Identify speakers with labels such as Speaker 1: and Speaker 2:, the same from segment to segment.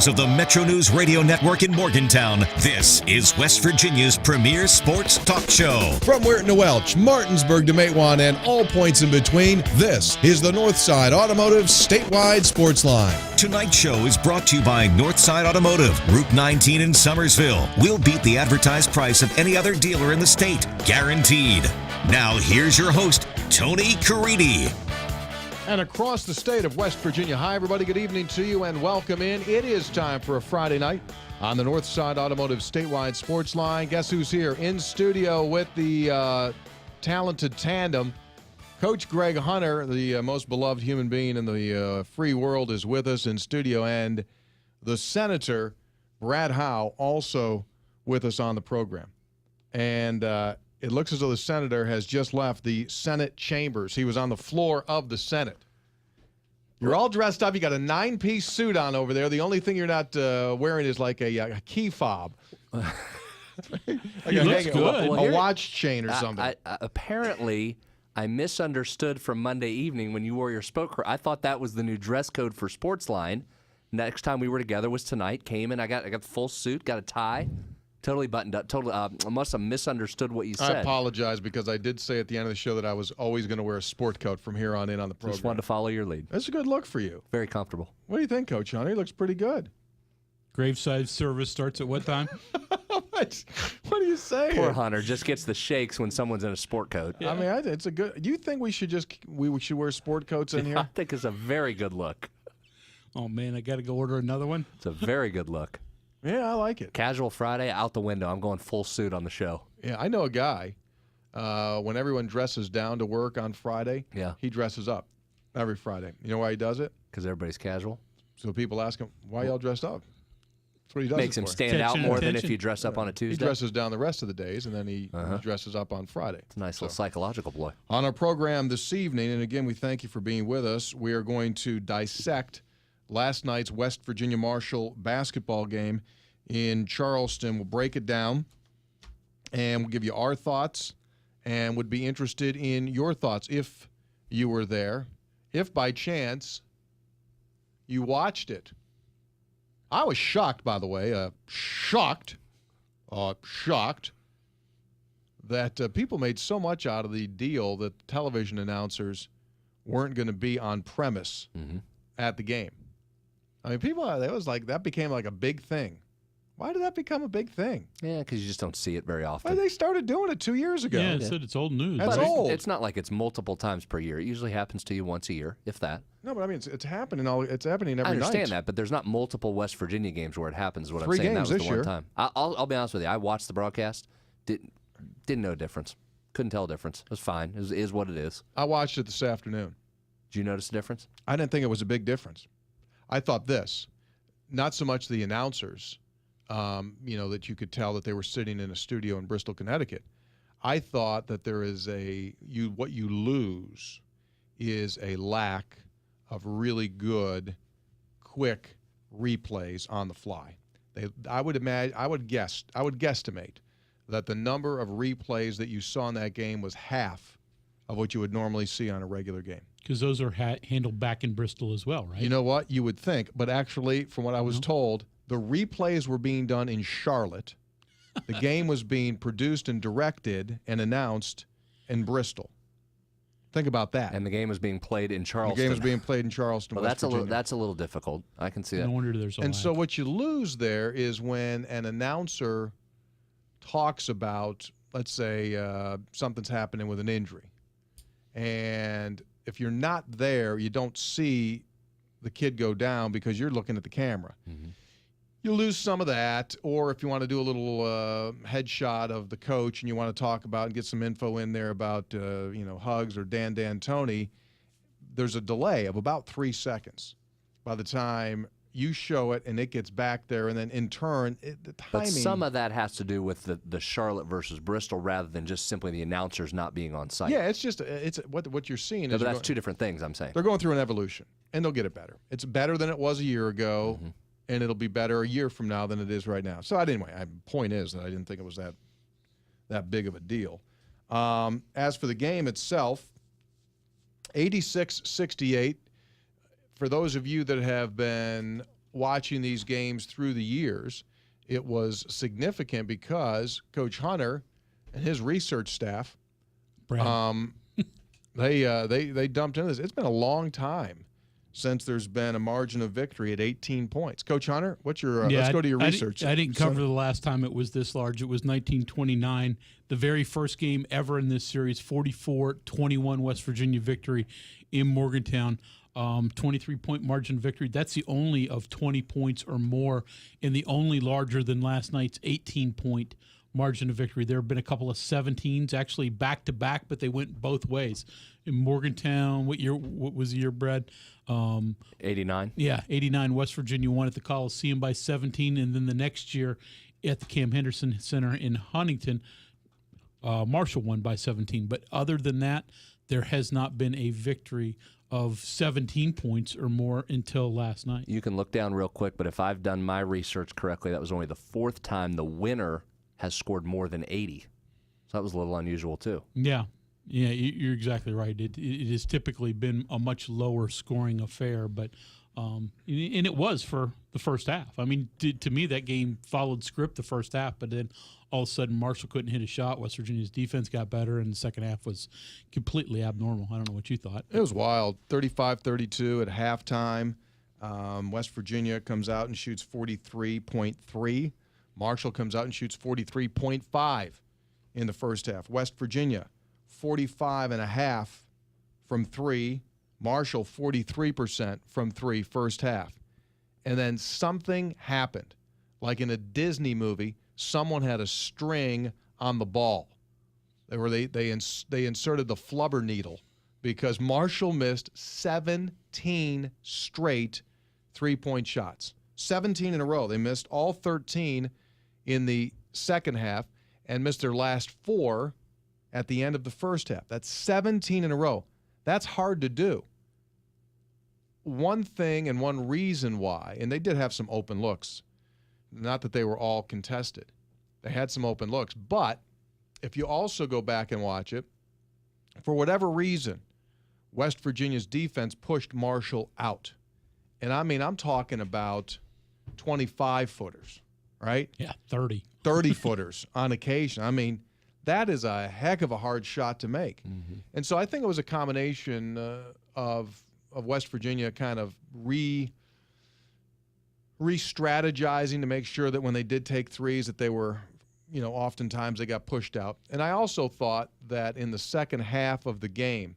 Speaker 1: studios of the Metro News Radio Network in Morgantown, this is West Virginia's premier sports talk show.
Speaker 2: From Weirton to Welch, Martinsburg to Matewan, and all points in between, this is the Northside Automotive Statewide Sportsline.
Speaker 1: Tonight's show is brought to you by Northside Automotive, Route 19 in Summersville. We'll beat the advertised price of any other dealer in the state, guaranteed. Now here's your host, Tony Caridi.
Speaker 3: And across the state of West Virginia, hi everybody, good evening to you and welcome in. It is time for a Friday night on the Northside Automotive Statewide Sports Line. Guess who's here in studio with the talented tandem? Coach Greg Hunter, the most beloved human being in the free world, is with us in studio, and the Senator, Brad Howe, also with us on the program. And it looks as though the Senator has just left the Senate chambers. He was on the floor of the Senate. You're all dressed up. You got a 9-piece suit on over there. The only thing you're not wearing is like a key fob. Like a watch chain or something.
Speaker 4: Apparently, I misunderstood from Monday evening when you wore your sport coat. I thought that was the new dress code for Sportsline. Next time we were together was tonight. Came in, I got the full suit, got a tie. Totally buttoned up. I must have misunderstood what you said.
Speaker 3: I apologize because I did say at the end of the show that I was always going to wear a sport coat from here on in on the program.
Speaker 4: Just wanted to follow your lead.
Speaker 3: That's a good look for you.
Speaker 4: Very comfortable.
Speaker 3: What do you think, Coach Hunter? He looks pretty good.
Speaker 5: Graveside service starts at what time?
Speaker 3: What are you saying?
Speaker 4: Poor Hunter just gets the shakes when someone's in a sport coat.
Speaker 3: Yeah. I mean, it's a good. Do you think we should wear sport coats in here?
Speaker 4: I think it's a very good look.
Speaker 5: Oh man, I got to go order another one.
Speaker 4: It's a very good look.
Speaker 3: Yeah, I like it.
Speaker 4: Casual Friday, out the window. I'm going full suit on the show.
Speaker 3: Yeah, I know a guy. When everyone dresses down to work on Friday, he dresses up every Friday. You know why he does it?
Speaker 4: Because everybody's casual.
Speaker 3: So people ask him, why y'all dressed up? That's what he does.
Speaker 4: Makes him stand out more than if you dress up on a Tuesday.
Speaker 3: He dresses down the rest of the days, and then he dresses up on Friday.
Speaker 4: It's a nice little psychological ploy.
Speaker 3: On our program this evening, and again, we thank you for being with us, we are going to dissect last night's West Virginia Marshall basketball game in Charleston. We'll break it down, and we'll give you our thoughts, and would be interested in your thoughts if you were there, if by chance you watched it. I was shocked, by the way, shocked that people made so much out of the deal that the television announcers weren't going to be on premise at the game. I mean, that became like a big thing. Why did that become a big thing?
Speaker 4: Yeah, because you just don't see it very often.
Speaker 3: Well, they started doing it 2 years ago.
Speaker 5: Yeah, it's old news.
Speaker 3: That's
Speaker 4: but
Speaker 3: old.
Speaker 4: It's not like it's multiple times per year. It usually happens to you once a year, if that.
Speaker 3: No, but I mean, it's happening. It's happening every night.
Speaker 4: I understand that, but there's not multiple West Virginia games where it happens. Is what
Speaker 3: 3
Speaker 4: I'm saying.
Speaker 3: games
Speaker 4: That was
Speaker 3: this
Speaker 4: the one
Speaker 3: year.
Speaker 4: time. I'll be honest with you. I watched the broadcast. Didn't know a difference. Couldn't tell a difference. It was fine. It is what it is.
Speaker 3: I watched it this afternoon.
Speaker 4: Did you notice a difference?
Speaker 3: I didn't think it was a big difference. I thought this, not so much the announcers, that you could tell that they were sitting in a studio in Bristol, Connecticut. I thought that there is what you lose is a lack of really good, quick replays on the fly. I would guesstimate that the number of replays that you saw in that game was half of what you would normally see on a regular game.
Speaker 5: Because those are handled back in Bristol as well, right?
Speaker 3: You know what? You would think. But actually, from what I was told, the replays were being done in Charlotte. The game was being produced and directed and announced in Bristol. Think about that.
Speaker 4: And the game was being played in Charleston.
Speaker 3: The game was being played in Charleston,
Speaker 4: well,
Speaker 3: West Virginia.
Speaker 4: that's a little difficult. I can see that.
Speaker 5: No wonder there's a
Speaker 3: And
Speaker 5: lag.
Speaker 3: so what you lose there is when an announcer talks about, let's say, something's happening with an injury. And if you're not there, you don't see the kid go down because you're looking at the camera. You lose some of that, or if you want to do a little headshot of the coach and you want to talk about and get some info in there about, Hugs or Dan D'Antoni, there's a delay of about 3 seconds by the time you show it and it gets back there, and then in turn, the timing.
Speaker 4: But some of that has to do with the Charlotte versus Bristol rather than just simply the announcers not being on site.
Speaker 3: Yeah, it's what you're seeing.
Speaker 4: No,
Speaker 3: is
Speaker 4: but that's two different things, I'm saying.
Speaker 3: They're going through an evolution, and they'll get it better. It's better than it was a year ago, and it'll be better a year from now than it is right now. So anyway, my point is that I didn't think it was that big of a deal. As for the game itself, 86-68. For those of you that have been watching these games through the years, it was significant because Coach Hunter and his research staff,
Speaker 5: Brad.
Speaker 3: they dumped into this. It's been a long time since there's been a margin of victory at 18 points. Coach Hunter, what's your let's go to your research.
Speaker 5: I didn't cover the last time it was this large. It was 1929, the very first game ever in this series, 44-21 West Virginia victory in Morgantown. 23-point margin victory. That's the only of 20 points or more, and the only larger than last night's 18-point margin of victory. There have been a couple of 17s actually back-to-back, but they went both ways. In Morgantown, what was the year, Brad?
Speaker 4: 89.
Speaker 5: Yeah, 89. West Virginia won at the Coliseum by 17, and then the next year at the Cam Henderson Center in Huntington, Marshall won by 17. But other than that, there has not been a victory of 17 points or more until last night.
Speaker 4: You can look down real quick, but if I've done my research correctly, that was only the fourth time the winner has scored more than 80. So that was a little unusual, too.
Speaker 5: Yeah, you're exactly right. It has typically been a much lower scoring affair, but and it was for the first half. I mean, to me, that game followed script the first half, but then all of a sudden Marshall couldn't hit a shot. West Virginia's defense got better, and the second half was completely abnormal. I don't know what you thought.
Speaker 3: It was wild. 35-32 at halftime. West Virginia comes out and shoots 43.3. Marshall comes out and shoots 43.5 in the first half. West Virginia, 45.5 from three. Marshall, 43% from three first half. And then something happened. Like in a Disney movie, someone had a string on the ball. They inserted the flubber needle because Marshall missed 17 straight three-point shots. 17 in a row. They missed all 13 in the second half and missed their last 4 at the end of the first half. That's 17 in a row. That's hard to do. One thing and one reason why, and they did have some open looks, not that they were all contested. They had some open looks, but if you also go back and watch it, for whatever reason, West Virginia's defense pushed Marshall out. And I mean, I'm talking about 25-footers, right?
Speaker 5: Yeah, 30.
Speaker 3: 30-footers on occasion. I mean, that is a heck of a hard shot to make. Mm-hmm. And so I think it was a combination of West Virginia kind of re-strategizing to make sure that when they did take threes that they were, oftentimes they got pushed out. And I also thought that in the second half of the game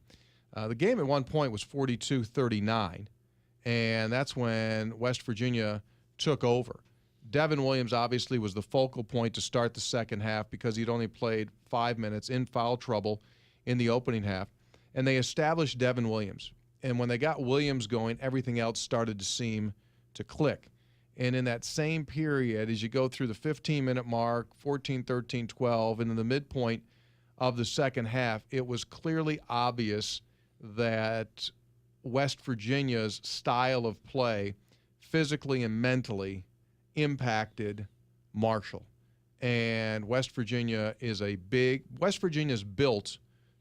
Speaker 3: at one point was 42-39, and that's when West Virginia took over. Devin Williams obviously was the focal point to start the second half because he'd only played 5 minutes in foul trouble in the opening half. And they established Devin Williams. And when they got Williams going, everything else started to seem to click. And in that same period, as you go through the 15-minute mark, 14, 13, 12, and in the midpoint of the second half, it was clearly obvious that West Virginia's style of play, physically and mentally, impacted Marshall. And West Virginia is built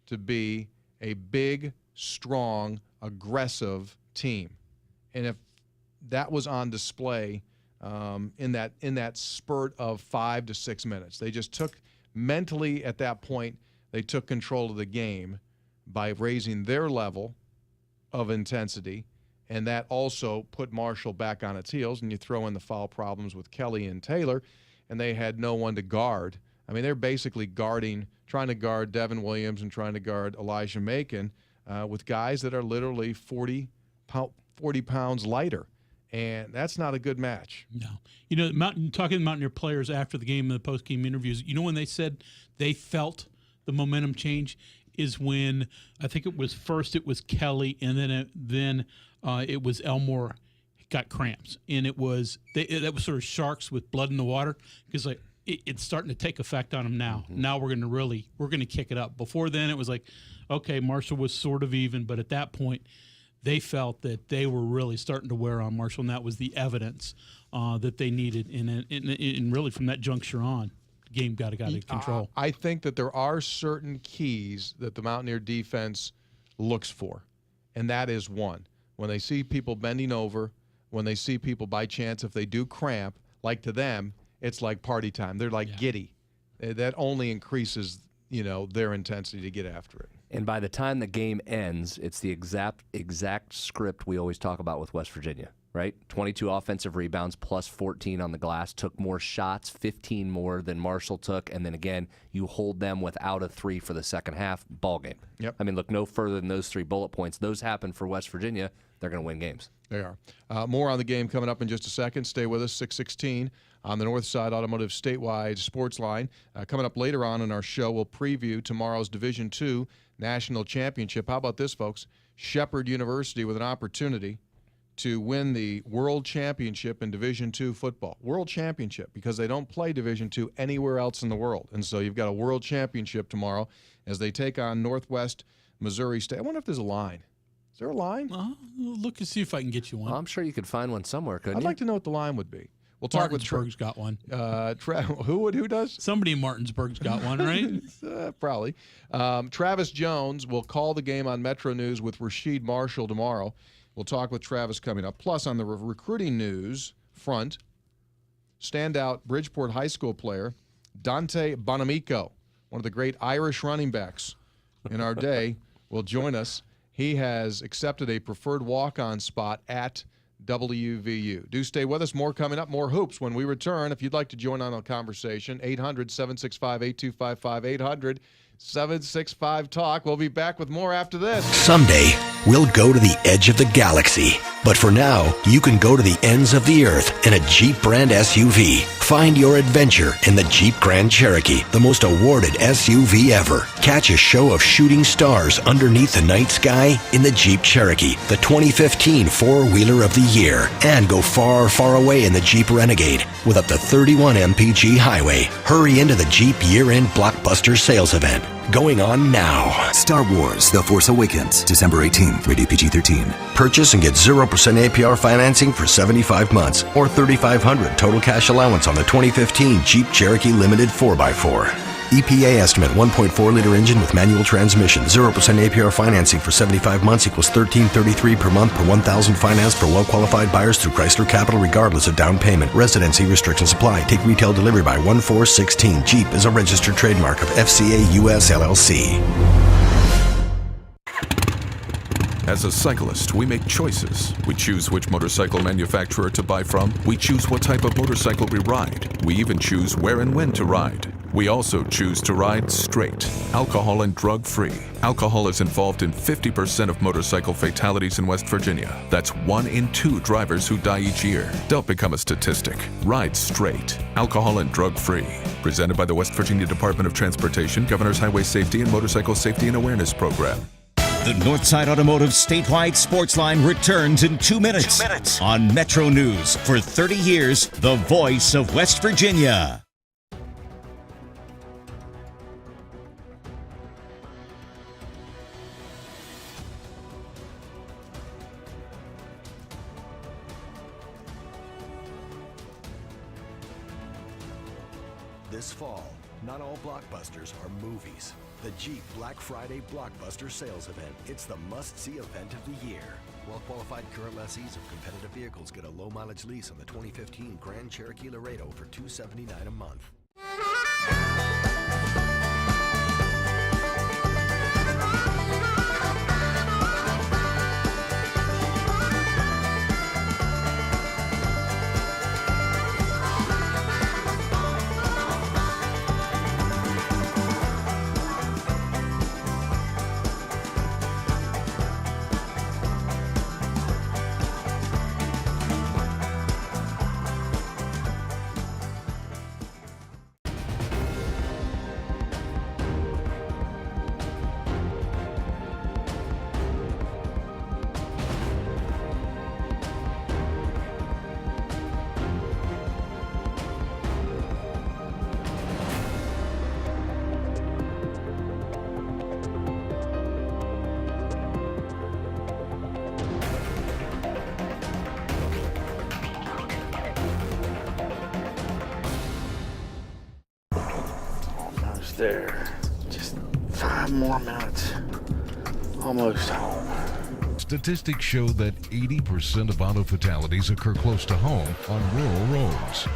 Speaker 3: to be a big, strong, aggressive team. And if that was on display in that spurt of 5 to 6 minutes, they just took mentally at that point, they took control of the game by raising their level of intensity. And that also put Marshall back on its heels. And you throw in the foul problems with Kelly and Taylor, and they had no one to guard. I mean, they're basically trying to guard Devin Williams and trying to guard Elijah Macon with guys that are literally 40 pounds lighter. And that's not a good match.
Speaker 5: No. Talking to Mountaineer players after the game in the post-game interviews, when they said they felt the momentum change is when I think it was Kelly, and then it was Elmore got cramps, and that was sort of sharks with blood in the water because it's starting to take effect on them now. Mm-hmm. Now we're going to kick it up. Before then it was like, okay, Marshall was sort of even, but at that point they felt that they were really starting to wear on Marshall, and that was the evidence that they needed. And really from that juncture on, the game got out of control.
Speaker 3: I think that there are certain keys that the Mountaineer defense looks for, and that is one. When they see people bending over, when they see people by chance, if they do cramp, like to them, it's like party time. They're like giddy. That only increases, their intensity to get after it.
Speaker 4: And by the time the game ends, it's the exact script we always talk about with West Virginia, right? 22 offensive rebounds plus 14 on the glass, took more shots, 15 more than Marshall took, and then again, you hold them without a three for the second half, ball game.
Speaker 3: Yep.
Speaker 4: I mean, look no further than those 3 bullet points. Those happen for West Virginia. They're going to win games.
Speaker 3: They are. More on the game coming up in just a second. Stay with us, 6:16 on the Northside Automotive Statewide Sportsline. Coming up later on in our show, we'll preview tomorrow's Division II National Championship. How about this, folks? Shepherd University with an opportunity to win the World Championship in Division II football. World Championship, because they don't play Division II anywhere else in the world. And so you've got a World Championship tomorrow as they take on Northwest Missouri State. I wonder if there's a line. Is there a line?
Speaker 5: Look and see if I can get you one.
Speaker 4: Well, I'm sure you could find one somewhere, couldn't
Speaker 3: I'd
Speaker 4: you?
Speaker 3: like to know what the line would be. We'll talk with
Speaker 5: Martinsburg's got one.
Speaker 3: Who does?
Speaker 5: Somebody in Martinsburg's got one, right?
Speaker 3: Probably. Travis Jones will call the game on Metro News with Rasheed Marshall tomorrow. We'll talk with Travis coming up. Plus, on the recruiting news front, standout Bridgeport High School player Dante Bonamico, one of the great Irish running backs in our day, will join us. He has accepted a preferred walk-on spot at WVU. Do stay with us. More coming up, more hoops when we return. If you'd like to join on a conversation, 800-765-8255, 800-765-TALK. We'll be back with more after this.
Speaker 6: Someday, we'll go to the edge of the galaxy. But for now, you can go to the ends of the earth in a Jeep brand SUV. Find your adventure in the Jeep Grand Cherokee, the most awarded SUV ever. Catch a show of shooting stars underneath the night sky in the Jeep Cherokee, the 2015 four-wheeler of the year. And go far, far away in the Jeep Renegade with up to 31 mpg highway. Hurry into the Jeep year-end blockbuster sales event. Going on now.
Speaker 7: Star Wars The Force Awakens, December 18th, rated PG-13.
Speaker 6: Purchase and get 0% APR financing for 75 months or $3,500 total cash allowance on the 2015 Jeep Cherokee Limited 4x4. EPA estimate 1.4-liter engine with manual transmission. 0% APR financing for 75 months equals $1,333 per month per $1,000 finance for well-qualified buyers through Chrysler Capital regardless of down payment. Residency restrictions apply. Take retail delivery by 1/4/16. Jeep is a registered trademark of FCA US LLC.
Speaker 8: As a cyclist, we make choices. We choose which motorcycle manufacturer to buy from. We choose what type of motorcycle we ride. We even choose where and when to ride. We also choose to ride straight, alcohol and drug-free. Alcohol is involved in 50% of motorcycle fatalities in West Virginia. That's 1 in 2 drivers who die each year. Don't become a statistic. Ride straight, alcohol and drug-free. Presented by the West Virginia Department of Transportation, Governor's Highway Safety and Motorcycle Safety and Awareness Program.
Speaker 1: The Northside Automotive Statewide Sportsline returns in 2 minutes. On Metro News. For 30 years, the voice of West Virginia.
Speaker 6: This fall, not all blockbusters are movies. The Jeep Black Friday Blockbuster Sales Event. It's the must-see event of the year. Well-qualified current lessees of competitive vehicles get a low-mileage lease on the 2015 Grand Cherokee Laredo for $279 a month.
Speaker 9: There. Just 5 more minutes. Almost home.
Speaker 2: Statistics show that 80% of auto fatalities occur close to home on rural roads.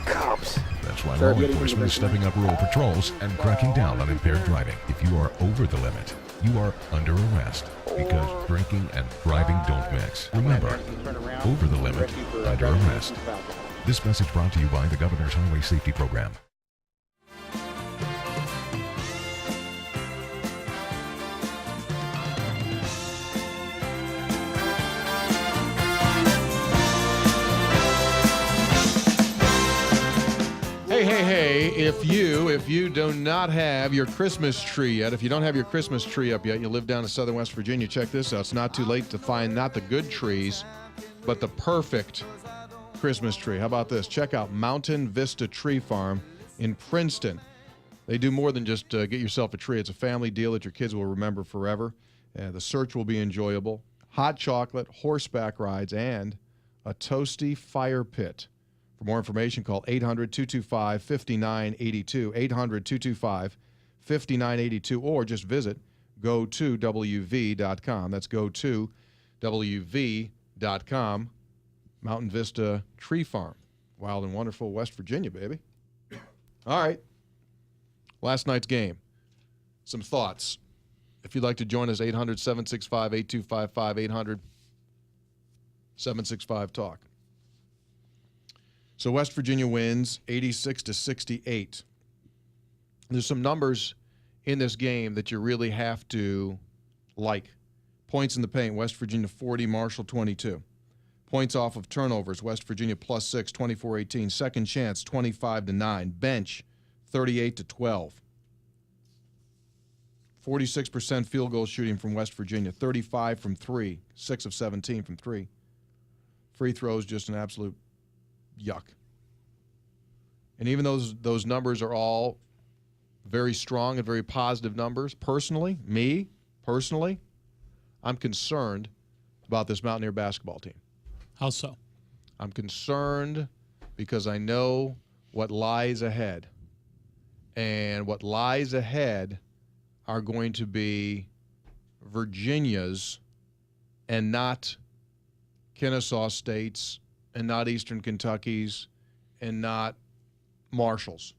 Speaker 9: Cops.
Speaker 2: That's why law enforcement is stepping up rural patrols and cracking down on impaired driving. If you are over the limit, you are under arrest because drinking and driving don't mix. Remember, over the limit, under arrest. This message brought to you by the Governor's Highway Safety Program.
Speaker 3: Hey, if you do not have your Christmas tree yet, if you don't have your Christmas tree up yet, you live down in southern West Virginia, check this out. It's not too late to find not the good trees, but the perfect Christmas tree. How about this? Check out Mountain Vista Tree Farm in Princeton. They do more than just get yourself a tree. It's a family deal that your kids will remember forever. The search will be enjoyable. Hot chocolate, horseback rides, and a toasty fire pit. For more information, call 800-225-5982, 800-225-5982, or just visit go2wv.com. That's go2wv.com. Mountain Vista Tree Farm. Wild and wonderful West Virginia, baby. All right. Last night's game. Some thoughts. If you'd like to join us, 800-765-8255, 800-765-TALK. So West Virginia wins 86-68. There's some numbers in this game that you really have to like. Points in the paint, West Virginia 40, Marshall 22. Points off of turnovers, West Virginia +6, 24-18. Second chance, 25-9. Bench, 38-12. 46% field goal shooting from West Virginia, 35 from 3, 6 of 17 from 3. Free throws, just an absolute yuck. And even those numbers are all very strong and very positive numbers. Personally, I'm concerned about this Mountaineer basketball team.
Speaker 5: How so?
Speaker 3: I'm concerned because I know what lies ahead. And what lies ahead are going to be Virginia's and not Kennesaw State's and not Eastern Kentucky's and not Marshall's.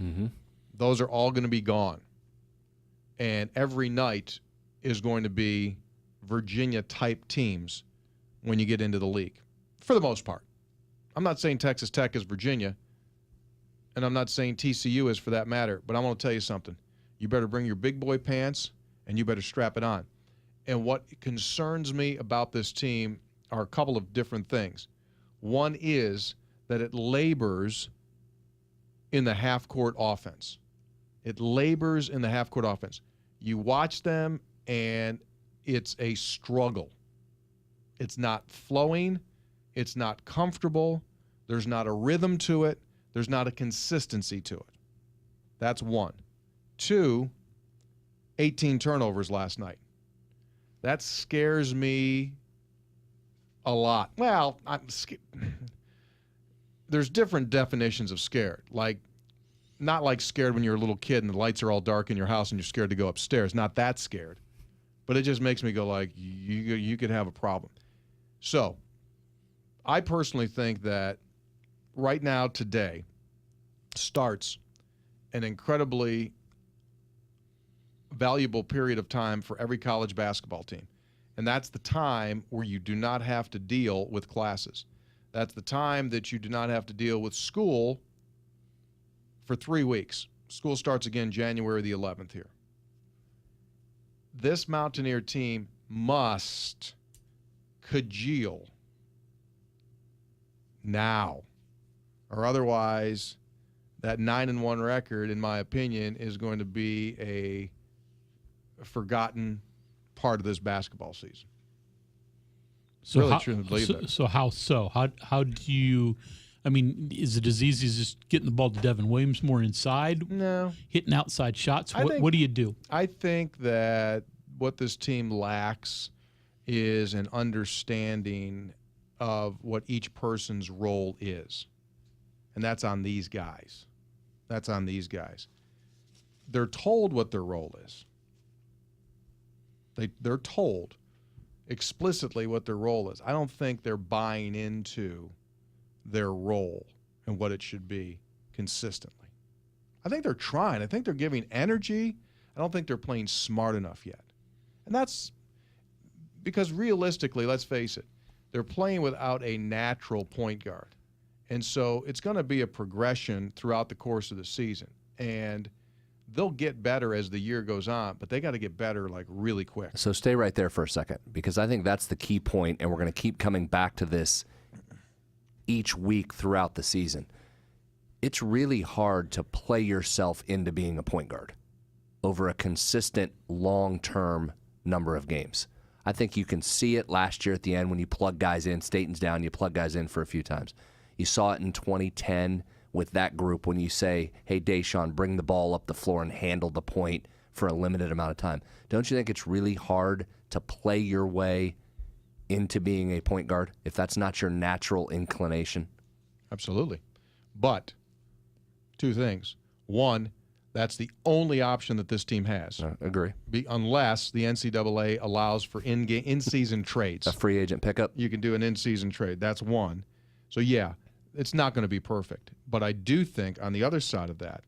Speaker 4: Mm-hmm.
Speaker 3: Those are all going to be gone. And every night is going to be Virginia-type teams when you get into the league, for the most part. I'm not saying Texas Tech is Virginia, and I'm not saying TCU is for that matter, but I want to tell you something. You better bring your big boy pants, and you better strap it on. And what concerns me about this team are a couple of different things. One is that it labors in the half-court offense. It labors in the half-court offense. You watch them, and it's a struggle. It's not flowing. It's not comfortable. There's not a rhythm to it. There's not a consistency to it. That's one. Two, 18 turnovers last night. That scares me a lot. Well, there's different definitions of scared. Like, not like scared when you're a little kid and the lights are all dark in your house and you're scared to go upstairs. Not that scared. But it just makes me go like, you could have a problem. So, I personally think that right now, today, starts an incredibly valuable period of time for every college basketball team. And that's the time where you do not have to deal with classes. That's the time that you do not have to deal with school for 3 weeks. School starts again January the 11th here. This Mountaineer team must congeal now, or otherwise that 9-1 record, in my opinion, is going to be a forgotten part of this basketball season.
Speaker 5: So
Speaker 3: really
Speaker 5: how,
Speaker 3: truly believe that.
Speaker 5: So how so? How do you? I mean, is it as easy as just getting the ball to Devin Williams more inside?
Speaker 3: No.
Speaker 5: Hitting outside shots? What do you do?
Speaker 3: I think that what this team lacks is an understanding of what each person's role is. And that's on these guys. They're told what their role is. They're told. explicitly what their role is. I don't think they're buying into their role and what it should be consistently. I think they're trying. I think they're giving energy. I don't think they're playing smart enough yet. And that's because realistically, let's face it, they're playing without a natural point guard. And so it's going to be a progression throughout the course of the season. And they'll get better as the year goes on, but they got to get better like really quick.
Speaker 4: So stay right there for a second, because I think that's the key point, and we're going to keep coming back to this each week throughout the season. It's really hard to play yourself into being a point guard over a consistent long-term number of games. I think you can see it last year at the end when you plug guys in. Staten's down, you plug guys in for a few times. You saw it in 2010 with that group when you say, hey, Deshaun, bring the ball up the floor and handle the point for a limited amount of time. Don't you think it's really hard to play your way into being a point guard if that's not your natural inclination?
Speaker 3: Absolutely. But two things. One, that's the only option that this team has.
Speaker 4: Agree.
Speaker 3: Unless the NCAA allows for in-season trades.
Speaker 4: A free agent pickup?
Speaker 3: You can do an in-season trade. That's one. So, yeah, it's not going to be perfect. But I do think on the other side of that,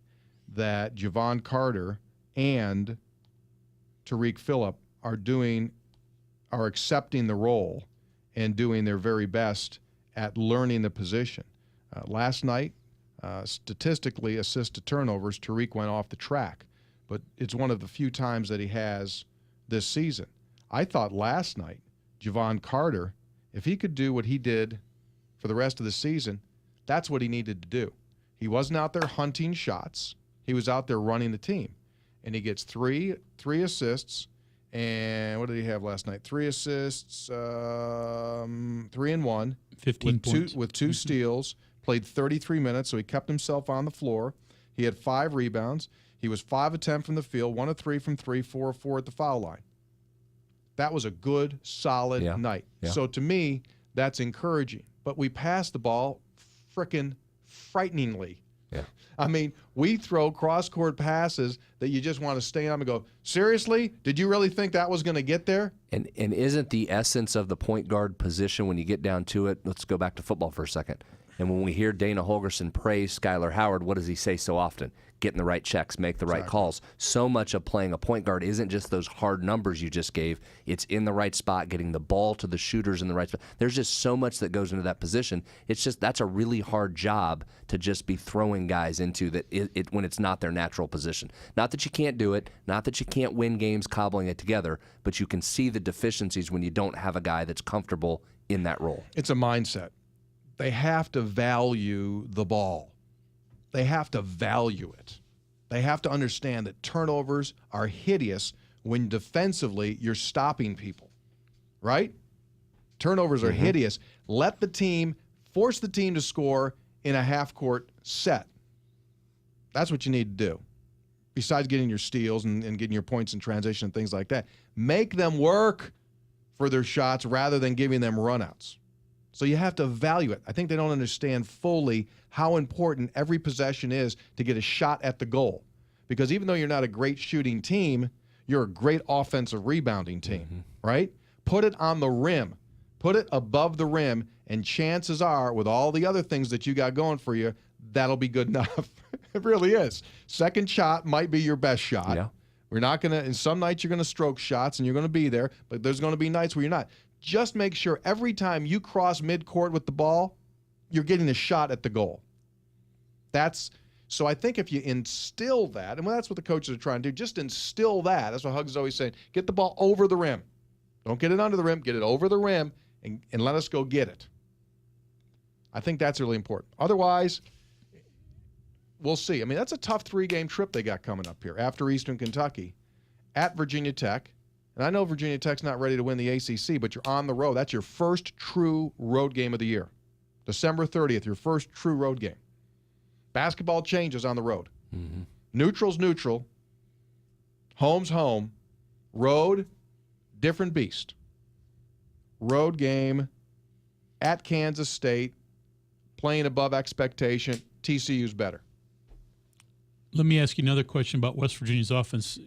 Speaker 3: that Javon Carter and Tariq Phillip are accepting the role and doing their very best at learning the position. Last night, statistically, assist to turnovers, Tariq went off the track. But it's one of the few times that he has this season. I thought last night, Javon Carter, if he could do what he did for the rest of the season, that's what he needed to do. He wasn't out there hunting shots. He was out there running the team. And he gets three assists. And what did he have last night? 3 assists, 3 and 1.
Speaker 5: 15 points.
Speaker 3: With 2 steals. Played 33 minutes, so he kept himself on the floor. He had 5 rebounds. He was 5 of 10 from the field, 1 of 3 from 3, 4 of 4 at the foul line. That was a good, solid night.
Speaker 4: Yeah.
Speaker 3: So to me, that's encouraging. But we pass the ball frickin' frighteningly.
Speaker 4: Yeah.
Speaker 3: I mean, we throw cross-court passes that you just want to stay on and go, seriously? Did you really think that was going to get there?
Speaker 4: And isn't the essence of the point guard position when you get down to it, let's go back to football for a second. And when we hear Dana Holgerson praise Skylar Howard, what does he say so often? Getting the right checks, make the right calls. So much of playing a point guard isn't just those hard numbers you just gave. It's in the right spot, getting the ball to the shooters in the right spot. There's just so much that goes into that position. It's just that's a really hard job to just be throwing guys into that when it's not their natural position. Not that you can't do it, not that you can't win games cobbling it together, but you can see the deficiencies when you don't have a guy that's comfortable in that role.
Speaker 3: It's a mindset. They have to value the ball. They have to value it. They have to understand that turnovers are hideous when defensively you're stopping people, right? Turnovers are hideous. Let the team, force the team to score in a half-court set. That's what you need to do. Besides getting your steals and getting your points in transition and things like that. Make them work for their shots rather than giving them runouts. So you have to value it. I think they don't understand fully how important every possession is to get a shot at the goal. Because even though you're not a great shooting team, you're a great offensive rebounding team, right? Put it on the rim. Put it above the rim, and chances are, with all the other things that you got going for you, that'll be good enough. It really is. Second shot might be your best shot.
Speaker 4: Yeah.
Speaker 3: We're not going to, in some nights you're going to stroke shots and you're going to be there, but there's going to be nights where you're not. Just make sure every time you cross midcourt with the ball, you're getting a shot at the goal. So I think if you instill that, and that's what the coaches are trying to do, just instill that. That's what Hugs is always saying. Get the ball over the rim. Don't get it under the rim. Get it over the rim and let us go get it. I think that's really important. Otherwise, we'll see. I mean, that's a tough 3-game trip they got coming up here after Eastern Kentucky at Virginia Tech. And I know Virginia Tech's not ready to win the ACC, but you're on the road. That's your first true road game of the year. December 30th, your first true road game. Basketball changes on the road. Neutral's neutral. Home's home. Road, different beast. Road game at Kansas State, playing above expectation. TCU's better.
Speaker 5: Let me ask you another question about West Virginia's offense.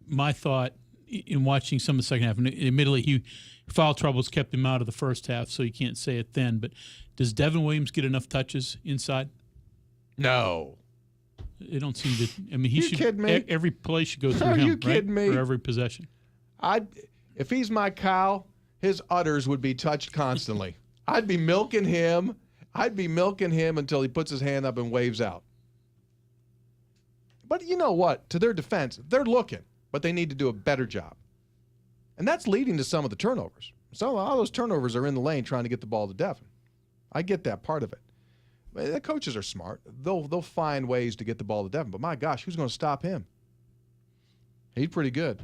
Speaker 5: My thought in watching some of the second half, and admittedly, foul troubles kept him out of the first half, so you can't say it then. But does Devin Williams get enough touches inside?
Speaker 3: No.
Speaker 5: They don't seem to. I mean, he should.
Speaker 3: Kidding me?
Speaker 5: Every play should go through
Speaker 3: Are
Speaker 5: him,
Speaker 3: you kidding
Speaker 5: right?
Speaker 3: me?
Speaker 5: For every possession.
Speaker 3: If he's my cow, his udders would be touched constantly. I'd be milking him. Until he puts his hand up and waves out. But you know what? To their defense, they're looking, but they need to do a better job. And that's leading to some of the turnovers. A lot of those turnovers are in the lane trying to get the ball to Devin. I get that part of it. But the coaches are smart. They'll find ways to get the ball to Devin. But my gosh, who's going to stop him? He's pretty good.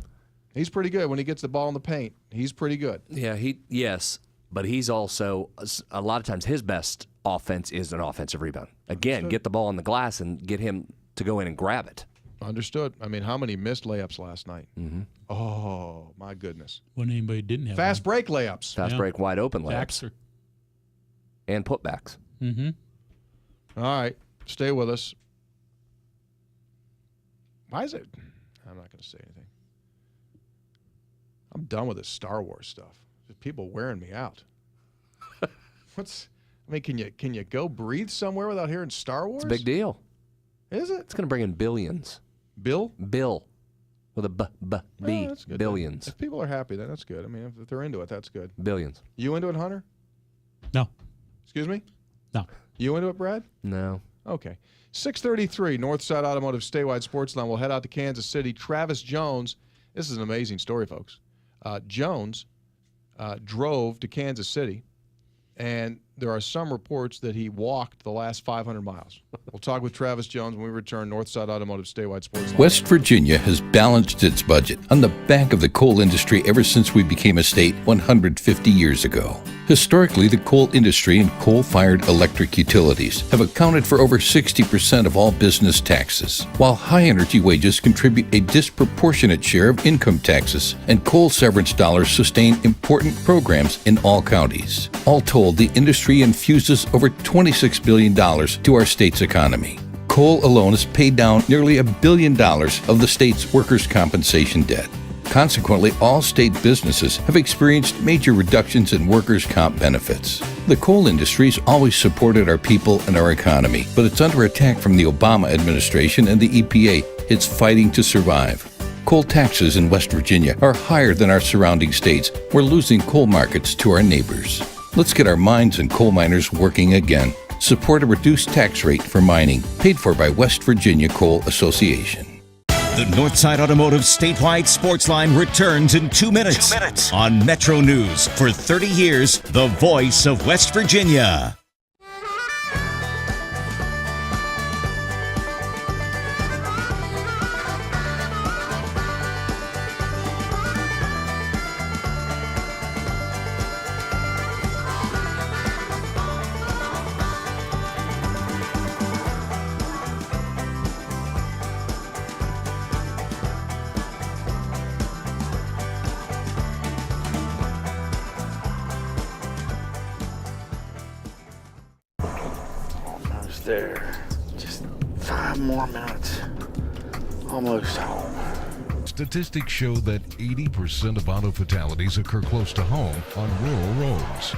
Speaker 3: He's pretty good when he gets the ball in the paint. He's pretty good.
Speaker 4: Yeah, yes, but he's also a lot of times his best offense is an offensive rebound. Again, get the ball on the glass and get him to go in and grab it.
Speaker 3: Understood. I mean, how many missed layups last night?
Speaker 4: Mm-hmm.
Speaker 3: Oh, my goodness.
Speaker 5: When anybody didn't have
Speaker 3: Fast
Speaker 5: one.
Speaker 3: break layups.
Speaker 4: Fast break, wide open layups. And putbacks.
Speaker 5: Mm-hmm.
Speaker 3: All right. Stay with us. Why is it? I'm not going to say anything. I'm done with this Star Wars stuff. There's people wearing me out. Can you go breathe somewhere without hearing Star Wars?
Speaker 4: It's a big deal.
Speaker 3: Is it?
Speaker 4: It's going to bring in billions.
Speaker 3: Bill
Speaker 4: with a B.
Speaker 3: That's good.
Speaker 4: Billions.
Speaker 3: If people are happy, then that's good. I mean, if they're into it, that's good.
Speaker 4: Billions.
Speaker 3: You into it, Hunter?
Speaker 5: No.
Speaker 3: Excuse me?
Speaker 5: No.
Speaker 3: You into it, Brad?
Speaker 4: No.
Speaker 3: Okay. 6:33, Northside Automotive Statewide Sportsline. We'll head out to Kansas City. Travis Jones. This is an amazing story, folks. Jones drove to Kansas City, and there are some reports that he walked the last 500 miles. We'll talk with Travis Jones when we return. Northside Automotive Statewide Sportsline.
Speaker 10: West Virginia has balanced its budget on the back of the coal industry ever since we became a state 150 years ago. Historically, the coal industry and coal-fired electric utilities have accounted for over 60% of all business taxes, while high-energy wages contribute a disproportionate share of income taxes, and coal severance dollars sustain important programs in all counties. All told, the industry infuses over $26 billion to our state's economy. Coal alone has paid down nearly $1 billion of the state's workers' compensation debt. Consequently, all state businesses have experienced major reductions in workers' comp benefits. The coal industry has always supported our people and our economy, but it's under attack from the Obama administration and the EPA. It's fighting to survive. Coal taxes in West Virginia are higher than our surrounding states. We're losing coal markets to our neighbors. Let's get our mines and coal miners working again. Support a reduced tax rate for mining, paid for by West Virginia Coal Association.
Speaker 1: The Northside Automotive Statewide Sportsline returns in 2 minutes. On Metro News. For 30 years, the voice of West Virginia.
Speaker 9: There. Just 5 more minutes. Almost home.
Speaker 2: Statistics show that 80% of auto fatalities occur close to home on rural roads.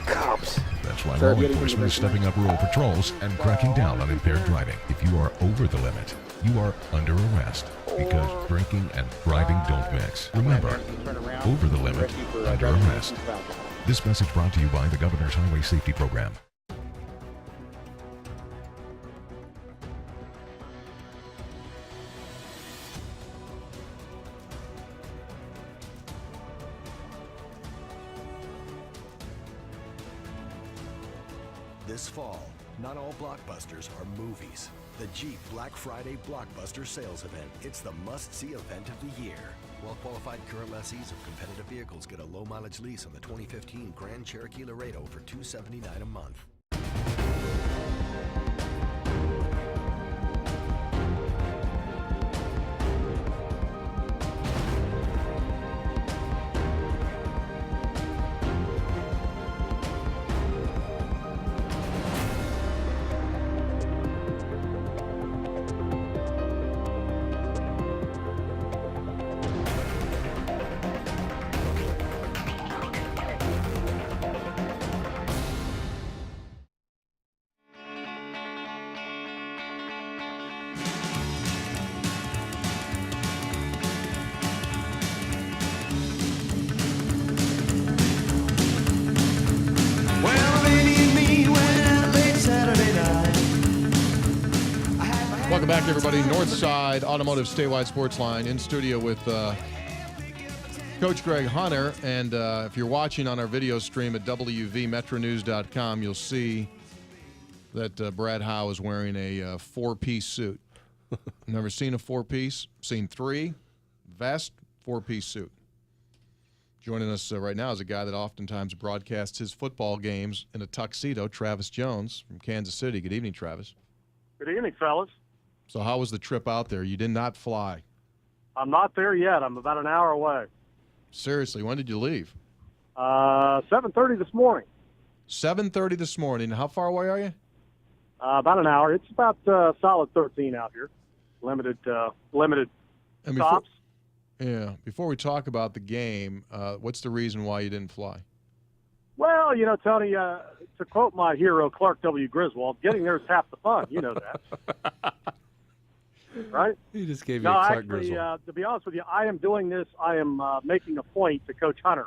Speaker 9: Cops.
Speaker 2: That's why law enforcement is stepping up rural patrols and cracking down on impaired driving. If you are over the limit, you are under arrest because drinking and driving don't mix. Remember, over the limit, under arrest. This message brought to you by the Governor's Highway Safety Program.
Speaker 6: This fall, not all blockbusters are movies. The Jeep Black Friday Blockbuster Sales Event. It's the must-see event of the year. Well-qualified current lessees of competitive vehicles get a low-mileage lease on the 2015 Grand Cherokee Laredo for $279 a month.
Speaker 3: back, everybody. Northside Automotive Statewide Sportsline in studio with Coach Greg Hunter. And if you're watching on our video stream at wvmetronews.com, you'll see that Brad Howe is wearing a four-piece suit. Never seen a four-piece. Seen three. Vest, four-piece suit. Joining us right now is a guy that oftentimes broadcasts his football games in a tuxedo, Travis Jones from Kansas City. Good evening, Travis.
Speaker 11: Good evening, fellas.
Speaker 3: So how was the trip out there? You did not fly.
Speaker 11: I'm not there yet. I'm about an hour away.
Speaker 3: Seriously, when did you leave?
Speaker 11: 7:30 this morning.
Speaker 3: 7:30 this morning. How far away are you?
Speaker 11: About an hour. It's about solid 13 out here. Limited
Speaker 3: And
Speaker 11: stops.
Speaker 3: Yeah. Before we talk about the game, what's the reason why you didn't fly?
Speaker 11: Well, you know, Tony, to quote my hero, Clark W. Griswold, getting there is half the fun. You know that. Right?
Speaker 4: He just gave you
Speaker 11: No,
Speaker 4: a Clark
Speaker 11: actually,
Speaker 4: Griswold.
Speaker 11: to be honest with you, I am doing this. I am making a point to Coach Hunter.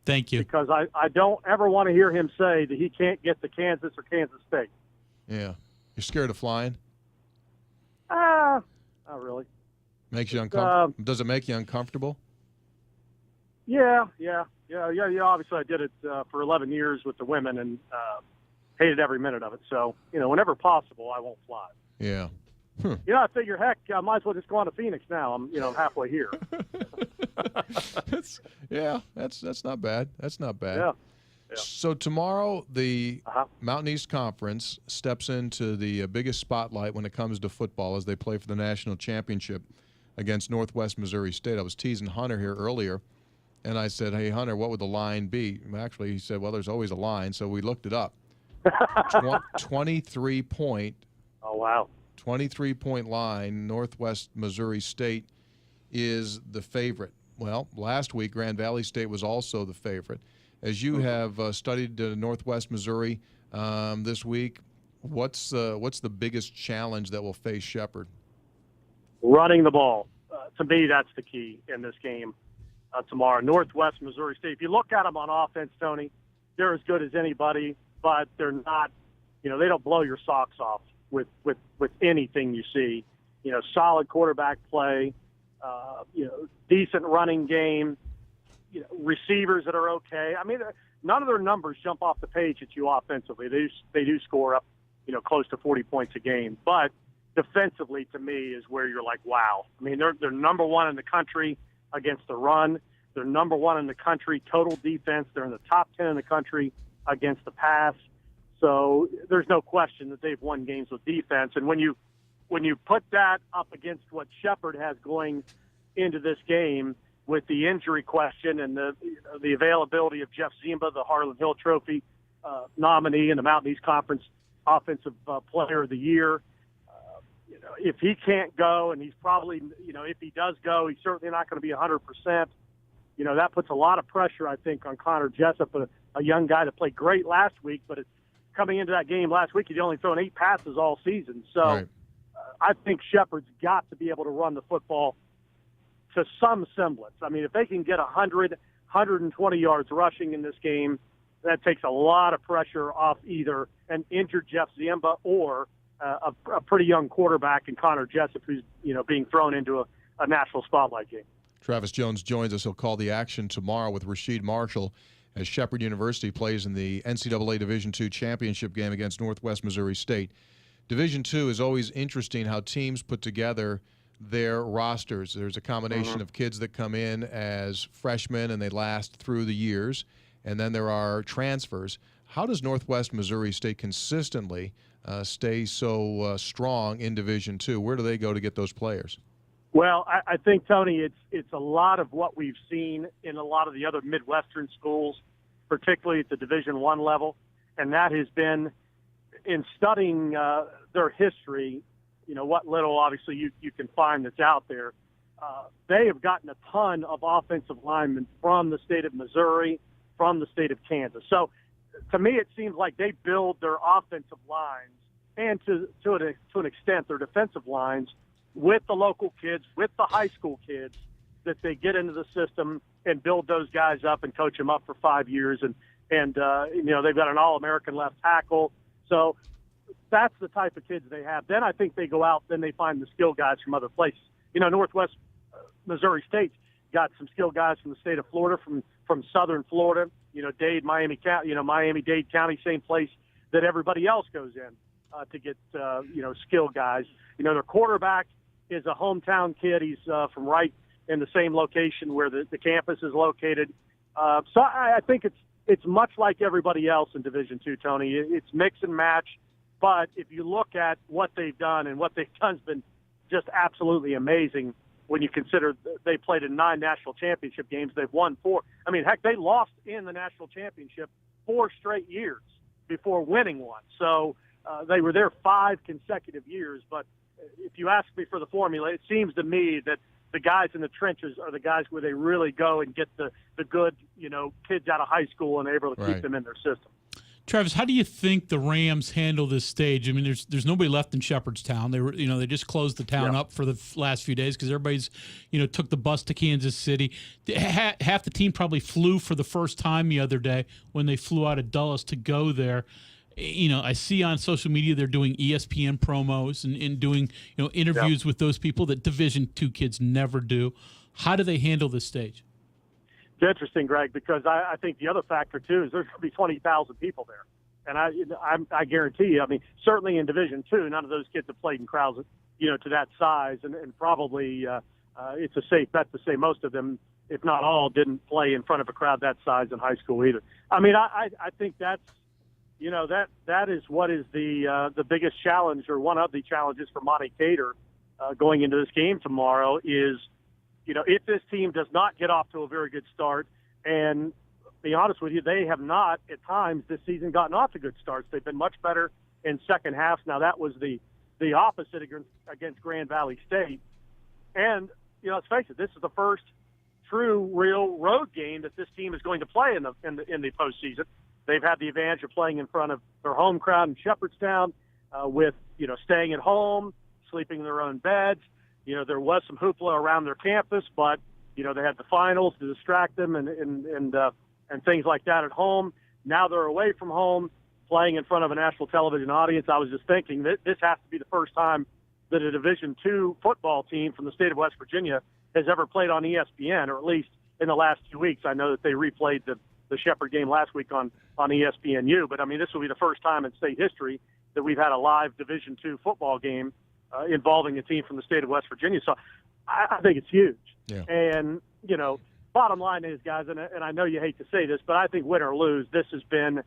Speaker 5: Thank you.
Speaker 11: Because I don't ever want to hear him say that he can't get to Kansas or Kansas State.
Speaker 3: Yeah. You're scared of flying?
Speaker 11: Not really.
Speaker 3: Makes you uncomfortable? Does it make you uncomfortable?
Speaker 11: Yeah. Obviously, I did it for 11 years with the women and hated every minute of it. So, you know, whenever possible, I won't fly.
Speaker 3: Yeah.
Speaker 11: You know, I figure, heck, I might as well just go on to Phoenix now. I'm halfway here.
Speaker 3: That's not bad. That's not bad.
Speaker 11: Yeah.
Speaker 3: So tomorrow, the Mountain East Conference steps into the biggest spotlight when it comes to football as they play for the national championship against Northwest Missouri State. I was teasing Hunter here earlier, and I said, hey, Hunter, what would the line be? Actually, he said, well, there's always a line, so we looked it up. 23-point.
Speaker 11: Oh, wow.
Speaker 3: 23-point line, Northwest Missouri State is the favorite. Well, last week, Grand Valley State was also the favorite. As you have studied Northwest Missouri this week, what's the biggest challenge that will face Shepherd?
Speaker 11: Running the ball. To me, that's the key in this game tomorrow. Northwest Missouri State. If you look at them on offense, Tony, they're as good as anybody, but they're not. You know, they don't blow your socks off with anything you see. You know, solid quarterback play. Decent running game. You know, receivers that are okay. I mean, none of their numbers jump off the page at you offensively. They do score up, close to 40 points a game. But defensively, to me, is where you're like, wow. I mean, they're number one in the country against the run. They're number one in the country total defense. They're in the top 10 in the country against the pass. So there's no question that they've won games with defense. And when you put that up against what Shepherd has going into this game, with the injury question and the availability of Jeff Zimba, the Harlan Hill Trophy nominee in the Mountain East Conference Offensive Player of the Year, if he can't go, and he's probably, if he does go, he's certainly not going to be 100%. That puts a lot of pressure, I think, on Connor Jessup, a young guy that played great last week, but coming into that game last week, he'd only thrown 8 passes all season. So right. I think Shepherd's got to be able to run the football to some semblance. I mean, if they can get 100, 120 yards rushing in this game, that takes a lot of pressure off either an injured Jeff Zimba or a pretty young quarterback in Connor Jessup, who's being thrown into a national spotlight game.
Speaker 3: Travis Jones joins us. He'll call the action tomorrow with Rasheed Marshall as Shepherd University plays in the NCAA Division II championship game against Northwest Missouri State. Division II is always interesting how teams put together their rosters. There's a combination of kids that come in as freshmen and they last through the years, and then there are transfers. How does Northwest Missouri State consistently stay so strong in Division II? Where do they go to get those players?
Speaker 11: Well, I think, Tony, it's a lot of what we've seen in a lot of the other Midwestern schools, particularly at the Division I level, and that has been in studying their history. What little, obviously, you can find that's out there. They have gotten a ton of offensive linemen from the state of Missouri, from the state of Kansas. So, to me, it seems like they build their offensive lines and, to an extent, their defensive lines with the local kids, with the high school kids, that they get into the system and build those guys up and coach them up for 5 years. And they've got an All-American left tackle. So that's the type of kids they have. Then I think they go out, then they find the skill guys from other places. Northwest Missouri State's got some skill guys from the state of Florida, from southern Florida, Dade, Miami-Dade County, same place that everybody else goes in to get, skill guys. Their quarterback is a hometown kid. He's from right in the same location where the campus is located. So I think it's much like everybody else in Division II, Tony. It's mix and match. But if you look at what they've done, and what they've done has been just absolutely amazing when you consider they played in 9 national championship games. They've won 4. I mean, heck, they lost in the national championship 4 straight years before winning one. So they were there 5 consecutive years. But if you ask me for the formula, it seems to me that the guys in the trenches are the guys where they really go and get the good, kids out of high school and able to keep them in their system.
Speaker 5: Travis, how do you think the Rams handle this stage? I mean, there's nobody left in Shepherdstown. They just closed the town up for the last few days because everybody's, took the bus to Kansas City. Half the team probably flew for the first time the other day when they flew out of Dulles to go there. I see on social media they're doing ESPN promos and doing, interviews with those people that Division II kids never do. How do they handle this stage?
Speaker 11: It's interesting, Greg, because I think the other factor, too, is there's going to be 20,000 people there. And I guarantee you, I mean, certainly in Division II, none of those kids have played in crowds, to that size. And probably it's a safe bet to say most of them, if not all, didn't play in front of a crowd that size in high school either. I mean, I think that's, that is what is the biggest challenge, or one of the challenges for Monte Cater going into this game tomorrow is, if this team does not get off to a very good start, and be honest with you, they have not at times this season gotten off to good starts. They've been much better in second halves. Now that was the opposite against Grand Valley State. And, let's face it, this is the first true, real road game that this team is going to play in the postseason. They've had the advantage of playing in front of their home crowd in Shepherdstown with, staying at home, sleeping in their own beds. There was some hoopla around their campus, but, they had the finals to distract them and things like that at home. Now they're away from home, playing in front of a national television audience. I was just thinking that this has to be the first time that a Division II football team from the state of West Virginia has ever played on ESPN, or at least in the last 2 weeks. I know that they replayed the Shepherd game last week on ESPNU, but I mean, this will be the first time in state history that we've had a live Division II football game involving a team from the state of West Virginia. So I think it's huge. Yeah. And, bottom line is, guys, and I know you hate to say this, but I think win or lose, this is a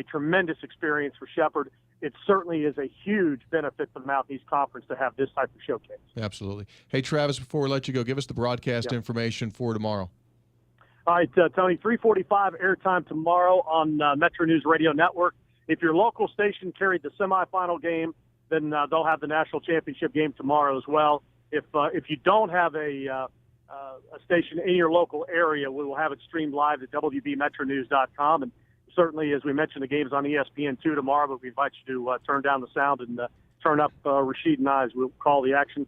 Speaker 11: tremendous experience for Shepherd. It certainly is a huge benefit for the Southeast Conference to have this type of showcase.
Speaker 3: Absolutely. Hey, Travis, before we let you go, give us the broadcast information for tomorrow.
Speaker 11: All right, Tony, 3:45 airtime tomorrow on Metro News Radio Network. If your local station carried the semifinal game, then they'll have the national championship game tomorrow as well. If you don't have a station in your local area, we will have it streamed live at WBMetroNews.com. And certainly, as we mentioned, the game's on ESPN2 tomorrow, but we invite you to turn down the sound and turn up Rashid and I as we'll call the action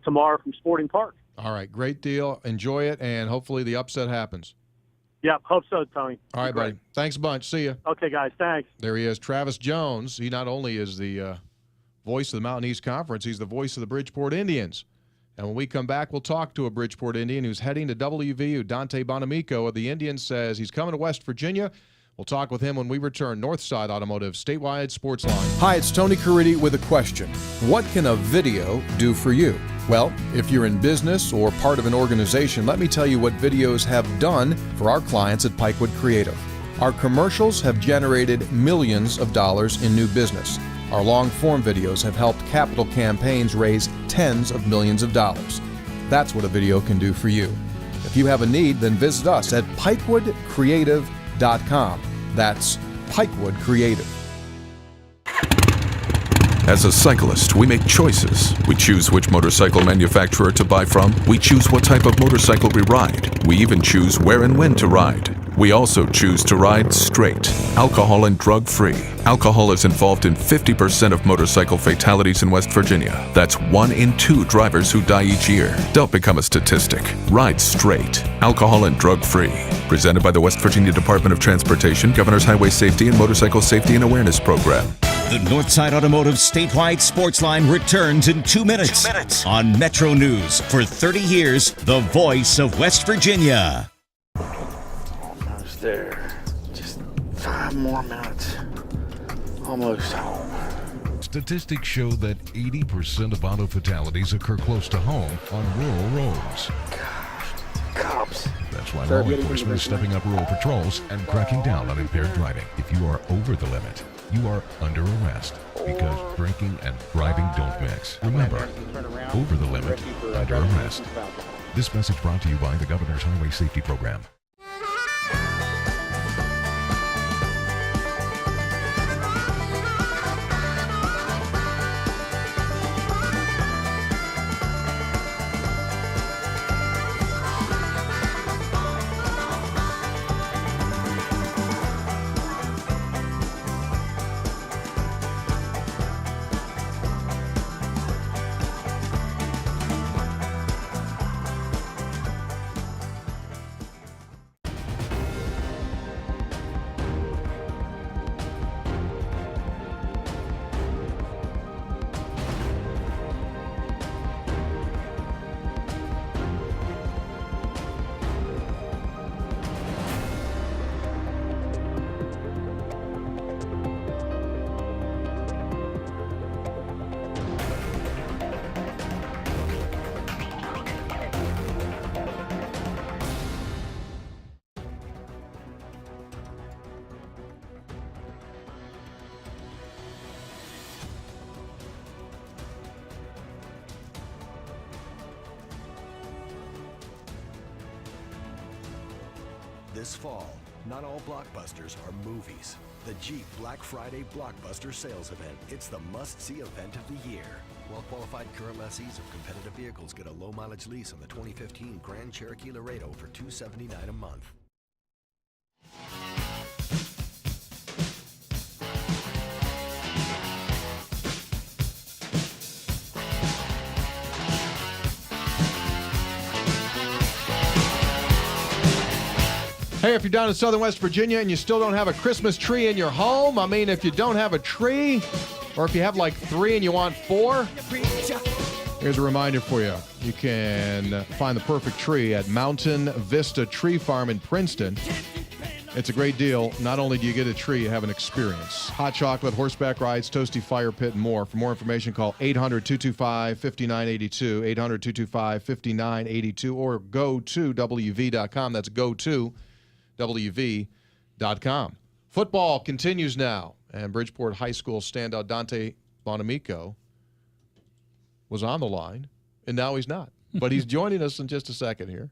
Speaker 11: tomorrow from Sporting Park.
Speaker 3: All right, great deal. Enjoy it, and hopefully the upset happens.
Speaker 11: Yeah, hope so, Tony.
Speaker 3: All right, buddy. Thanks a bunch. See you.
Speaker 11: Okay, guys. Thanks.
Speaker 3: There he is, Travis Jones. He not only is the voice of the Mountain East Conference, he's the voice of the Bridgeport Indians. And when we come back, we'll talk to a Bridgeport Indian who's heading to WVU. Dante Bonamico of the Indians says he's coming to West Virginia. We'll talk with him when we return. Northside Automotive, Statewide Sportsline.
Speaker 12: Hi, it's Tony Caridi with a question. What can a video do for you? Well, if you're in business or part of an organization, let me tell you what videos have done for our clients at Pikewood Creative. Our commercials have generated millions of dollars in new business. Our long-form videos have helped capital campaigns raise tens of millions of dollars. That's what a video can do for you. If you have a need, then visit us at pikewoodcreative.com. That's Pikewood Creative.
Speaker 8: As a cyclist, we make choices. We choose which motorcycle manufacturer to buy from. We choose what type of motorcycle we ride. We even choose where and when to ride. We also choose to ride straight, alcohol and drug-free. Alcohol is involved in 50% of motorcycle fatalities in West Virginia. That's 1 in 2 drivers who die each year. Don't become a statistic. Ride straight, alcohol and drug-free. Presented by the West Virginia Department of Transportation, Governor's Highway Safety and Motorcycle Safety and Awareness Program.
Speaker 1: The Northside Automotive Statewide Sportsline returns in 2 minutes. On Metro News for 30 years, the voice of West Virginia.
Speaker 9: Almost there. Just 5 more minutes. Almost home.
Speaker 2: Statistics show that 80% of auto fatalities occur close to home on rural roads.
Speaker 9: Cops.
Speaker 2: That's why law enforcement is stepping up rural patrols and cracking down on impaired driving. If you are over the limit, you are under arrest because drinking and driving don't mix. Remember, over the limit, under arrest. This message brought to you by the Governor's Highway Safety Program.
Speaker 6: This fall, not all blockbusters are movies. The Jeep Black Friday Blockbuster Sales Event. It's the must-see event of the year. Well-qualified current lessees of competitive vehicles get a low-mileage lease on the 2015 Grand Cherokee Laredo for $279 a month.
Speaker 3: Hey, if you're down in southern West Virginia and you still don't have a Christmas tree in your home, I mean, if you don't have a tree, or if you have like 3 and you want 4, here's a reminder for you. You can find the perfect tree at Mountain Vista Tree Farm in Princeton. It's a great deal. Not only do you get a tree, you have an experience. Hot chocolate, horseback rides, toasty fire pit, and more. For more information, call 800-225-5982, 800-225-5982, or go to WV.com. That's go to WV.com. Football continues now, and Bridgeport High School standout Dante Bonamico was on the line, and now he's not. But he's joining us in just a second here.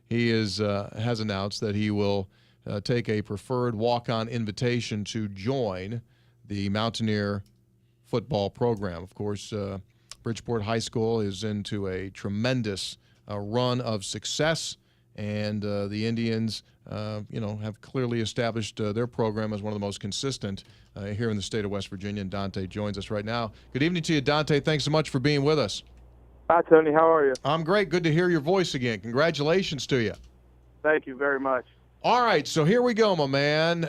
Speaker 3: He has announced that he will take a preferred walk-on invitation to join the Mountaineer football program. Of course, Bridgeport High School is into a tremendous run of success, and the Indians have clearly established their program as one of the most consistent here in the state of West Virginia, and Dante joins us right now. Good evening to you, Dante. Thanks so much for being with us.
Speaker 13: Hi, Tony. How are you?
Speaker 3: I'm great. Good to hear your voice again. Congratulations to you.
Speaker 13: Thank you very much.
Speaker 3: All right, so here we go, my man.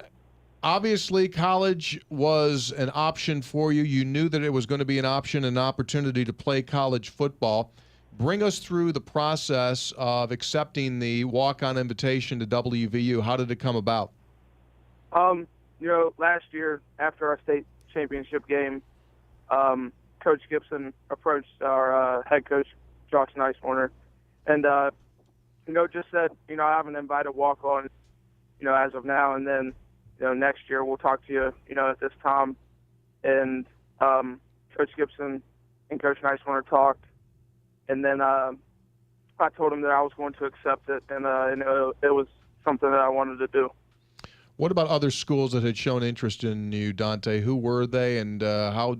Speaker 3: Obviously, college was an option for you. You knew that it was going to be an option, an opportunity to play college football. Bring us through the process of accepting the walk-on invitation to WVU. How did it come about?
Speaker 13: Last year after our state championship game, Coach Gibson approached our head coach, Josh Nicewarner, and just said, I haven't invited walk-on, as of now, and then, next year we'll talk to you, at this time. And Coach Gibson and Coach Nicewarner talked. And then I told him that I was going to accept it, and it was something that I wanted to do.
Speaker 3: What about other schools that had shown interest in you, Dante? Who were they, and how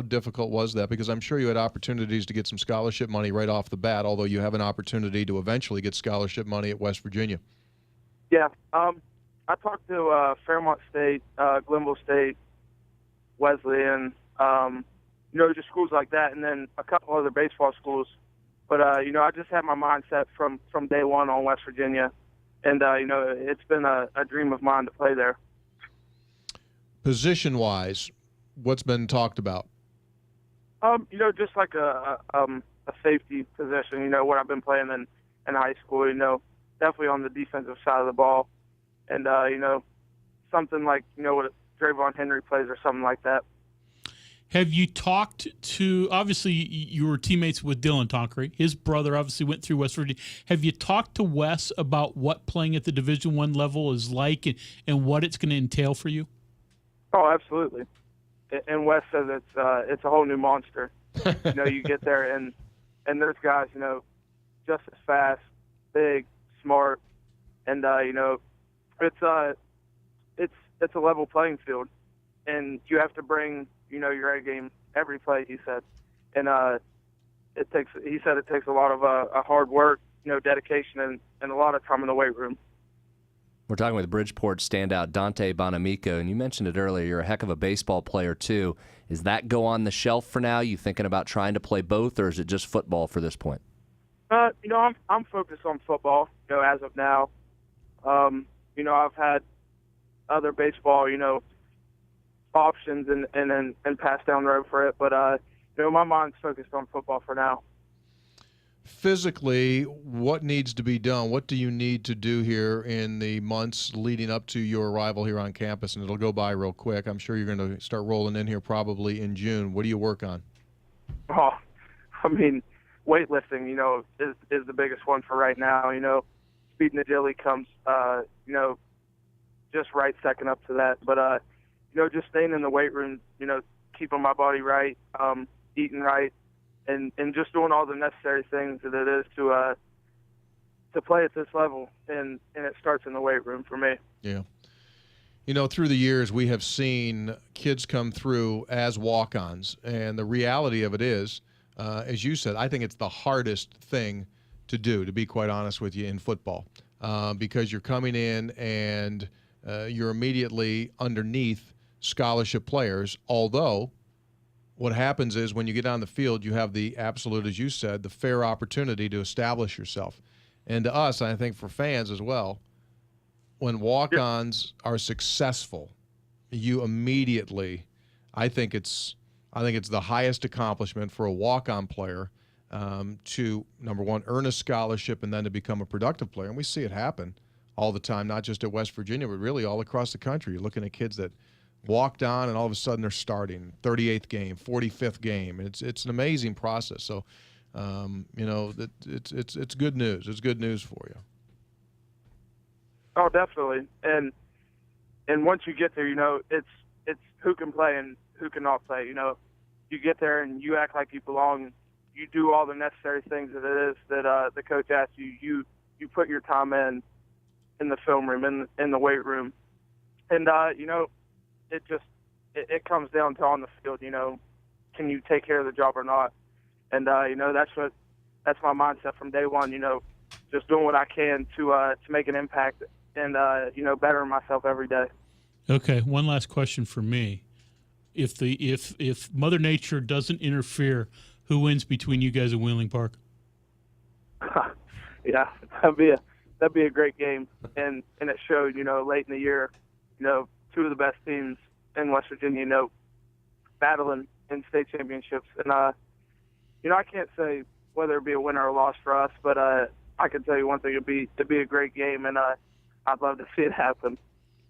Speaker 3: difficult was that? Because I'm sure you had opportunities to get some scholarship money right off the bat, although you have an opportunity to eventually get scholarship money at West Virginia.
Speaker 13: Yeah. I talked to Fairmont State, Glenville State, Wesleyan, just schools like that, and then a couple other baseball schools. But, I just had my mindset from day one on West Virginia. And, it's been a dream of mine to play there.
Speaker 3: Position-wise, what's been talked about?
Speaker 13: Just like a safety position. You know, what I've been playing in high school. You know, definitely on the defensive side of the ball, and something like what Drayvon Henry plays or something like that.
Speaker 5: Have you talked to, obviously you were teammates with Dylan Tonkery. His brother obviously went through West Virginia. Have you talked to Wes about what playing at the Division I level is like and what it's going to entail for you?
Speaker 13: Oh, absolutely. And Wes says it's a whole new monster. You get there and there's guys, just as fast, big, smart, and it's a level playing field, and you have to bring your A game every play. He said, and he said it takes a lot of hard work, dedication, and a lot of time in the weight room.
Speaker 4: We're talking with Bridgeport standout Dante Bonamico, and you mentioned it earlier. You're a heck of a baseball player too. Is that go on the shelf for now? You thinking about trying to play both, or is it just football for this point?
Speaker 13: I'm focused on football. As of now, I've had other baseball, options and passed down the road for it, but my mind's focused on football for now.
Speaker 3: Physically, what needs to be done? What do you need to do here in the months leading up to your arrival here on campus? And it'll go by real quick. I'm sure you're going to start rolling in here probably in June. What do you work on?
Speaker 13: Oh, weightlifting, is the biggest one for right now. Speed and agility comes, just right second up to that. But, just staying in the weight room, keeping my body right, eating right, and just doing all the necessary things that it is to play at this level. And it starts in the weight room for me.
Speaker 3: Yeah. Through the years, we have seen kids come through as walk-ons. And the reality of it is, as you said, I think it's the hardest thing to do, to be quite honest with you, in football. Because you're coming in and you're immediately underneath scholarship players, although what happens is when you get on the field, you have the absolute, as you said, the fair opportunity to establish yourself. And to us, I think for fans as well, when walk-ons are successful, you immediately, I think it's the highest accomplishment for a walk-on player to, number one, earn a scholarship and then to become a productive player. And we see it happen all the time, not just at West Virginia, but really all across the country. You're looking at kids that walked on and all of a sudden they're starting 38th game, 45th game. It's an amazing process. So, it's good news. It's good news for you.
Speaker 13: Oh, definitely. And once you get there, it's who can play and who cannot play. You get there and you act like you belong. You do all the necessary things that it is that the coach asks you. You put your time in the film room, in the weight room, and it comes down to on the field. Can you take care of the job or not? And that's my mindset from day one. Just doing what I can to make an impact and better myself every day.
Speaker 5: Okay, one last question for me. If Mother Nature doesn't interfere, who wins between you guys and Wheeling Park?
Speaker 13: Yeah, that'd be a great game, and it showed. Late in the year, two of the best teams in West Virginia, battling in state championships, and I can't say whether it be a winner or a loss for us, but I can tell you one thing: it'd be a great game, and I'd love to see it happen.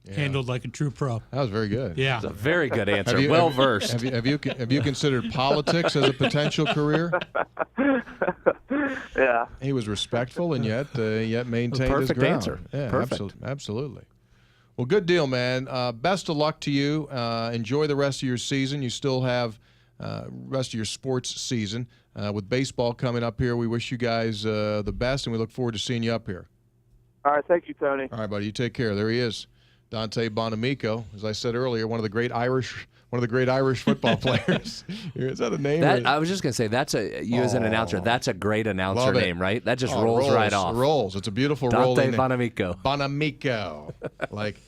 Speaker 5: Yeah. Handled like a true pro.
Speaker 3: That was very good.
Speaker 5: Yeah,
Speaker 4: that's a very good answer. Well versed.
Speaker 3: Have you considered politics as a potential career?
Speaker 13: Yeah.
Speaker 3: He was respectful and yet maintained his ground.
Speaker 4: Answer.
Speaker 3: Yeah,
Speaker 4: Perfect.
Speaker 3: Absolutely. Well, good deal, man. Best of luck to you. Enjoy the rest of your season. You still have rest of your sports season with baseball coming up here. We wish you guys the best, and we look forward to seeing you up here.
Speaker 13: All right, thank you, Tony.
Speaker 3: All right, buddy. You take care. There he is. Dante Bonamico, as I said earlier, one of the great Irish football players. Is that a name?
Speaker 4: I was just gonna say as an announcer. That's a great announcer name, right? That just rolls right off.
Speaker 3: It rolls. It's a beautiful rolling name.
Speaker 4: Dante Bonamico.
Speaker 3: Bonamico, like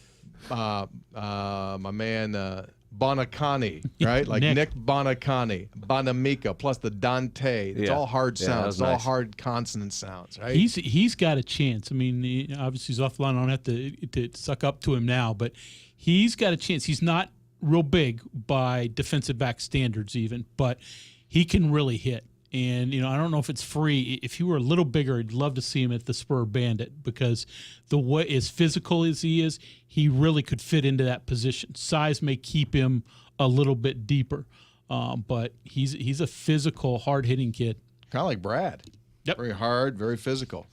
Speaker 3: my man Bonacani, right? Like Nick Bonacani, Bonamico, plus the Dante. It's all hard sounds. It's all hard consonant sounds, right?
Speaker 5: He's got a chance. I mean, obviously he's off the line. I don't have to suck up to him now, but he's got a chance. He's not real big by defensive back standards even, but he can really hit. And, I don't know if it's free. If he were a little bigger, I'd love to see him at the Spur Bandit, because the way, as physical as he is, he really could fit into that position. Size may keep him a little bit deeper, but he's a physical, hard-hitting kid.
Speaker 3: Kind of like Brad.
Speaker 5: Yep.
Speaker 3: Very hard, very physical.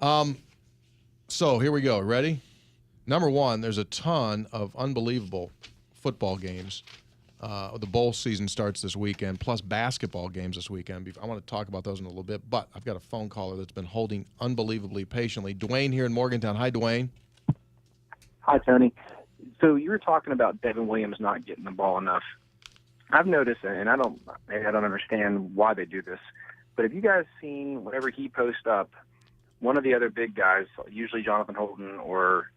Speaker 3: So here we go. Ready? Number one, there's a ton of unbelievable football games. The bowl season starts this weekend, plus basketball games this weekend. I want to talk about those in a little bit, but I've got a phone caller that's been holding unbelievably patiently. Dwayne here in Morgantown. Hi, Dwayne.
Speaker 14: Hi, Tony. So you were talking about Devin Williams not getting the ball enough. I've noticed, and I don't understand why they do this, but have you guys seen whenever he posts up, one of the other big guys, usually Jonathan Holton or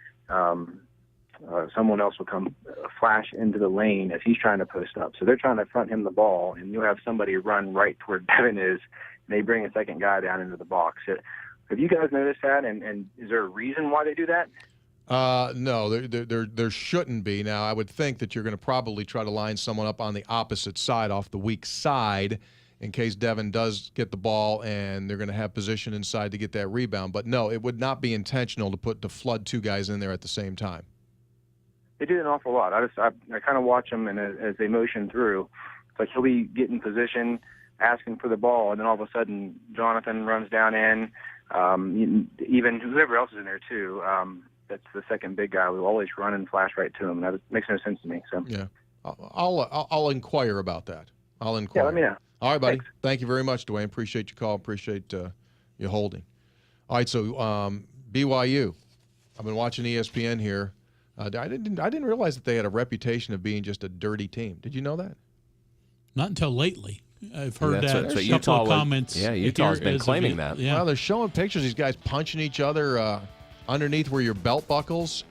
Speaker 14: someone else will come flash into the lane as he's trying to post up. So they're trying to front him the ball, and you'll have somebody run right toward Devin is, and they bring a second guy down into the box. Have you guys noticed that, and is there a reason why they do that?
Speaker 3: No, there shouldn't be. Now, I would think that you're going to probably try to line someone up on the opposite side, off the weak side, in case Devin does get the ball and they're going to have position inside to get that rebound. But no, it would not be intentional to flood two guys in there at the same time.
Speaker 14: They do an awful lot. I kind of watch them, and as they motion through, it's like he'll be getting position, asking for the ball, and then all of a sudden Jonathan runs down in. Even whoever else is in there too. That's the second big guy. We always run and flash right to him. That makes no sense to me. So
Speaker 3: yeah, I'll inquire about that. I'll inquire.
Speaker 14: Yeah, let me know.
Speaker 3: All right, buddy.
Speaker 14: Thanks.
Speaker 3: Thank you very much, Dwayne. Appreciate your call. Appreciate you holding. All right, so BYU. I've been watching ESPN here. I didn't realize that they had a reputation of being just a dirty team. Did you know that?
Speaker 5: Not until lately. I've heard
Speaker 4: That's
Speaker 5: that.
Speaker 4: what
Speaker 5: A
Speaker 4: Utah
Speaker 5: couple of comments.
Speaker 4: Yeah, Utah's been claiming that.
Speaker 5: Yeah.
Speaker 3: Well, they're showing pictures. These guys punching each other underneath where your belt buckles,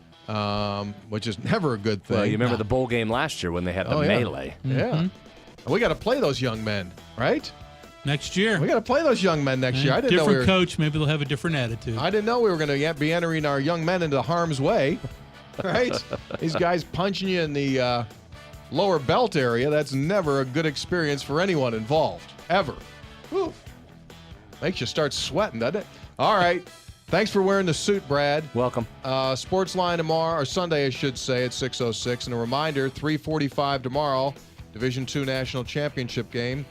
Speaker 3: which is never a good thing.
Speaker 4: Well, you remember the bowl game last year when they had the melee.
Speaker 3: Yeah. We got to play those young men, right?
Speaker 5: Next year.
Speaker 3: We got to play those young men next year. I didn't know
Speaker 5: different coach, maybe they'll have a different attitude.
Speaker 3: I didn't know we were going to be entering our young men into harm's way, right? These guys punching you in the lower belt area, that's never a good experience for anyone involved, ever. Whew. Makes you start sweating, doesn't it? All right. Thanks for wearing the suit, Brad.
Speaker 4: Welcome.
Speaker 3: Sportsline tomorrow, or Sunday, I should say, at 6:06. And a reminder, 3:45 tomorrow, Division II National Championship game.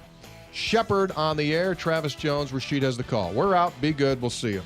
Speaker 3: Shepherd on the air. Travis Jones, Rashid has the call. We're out. Be good. We'll see you.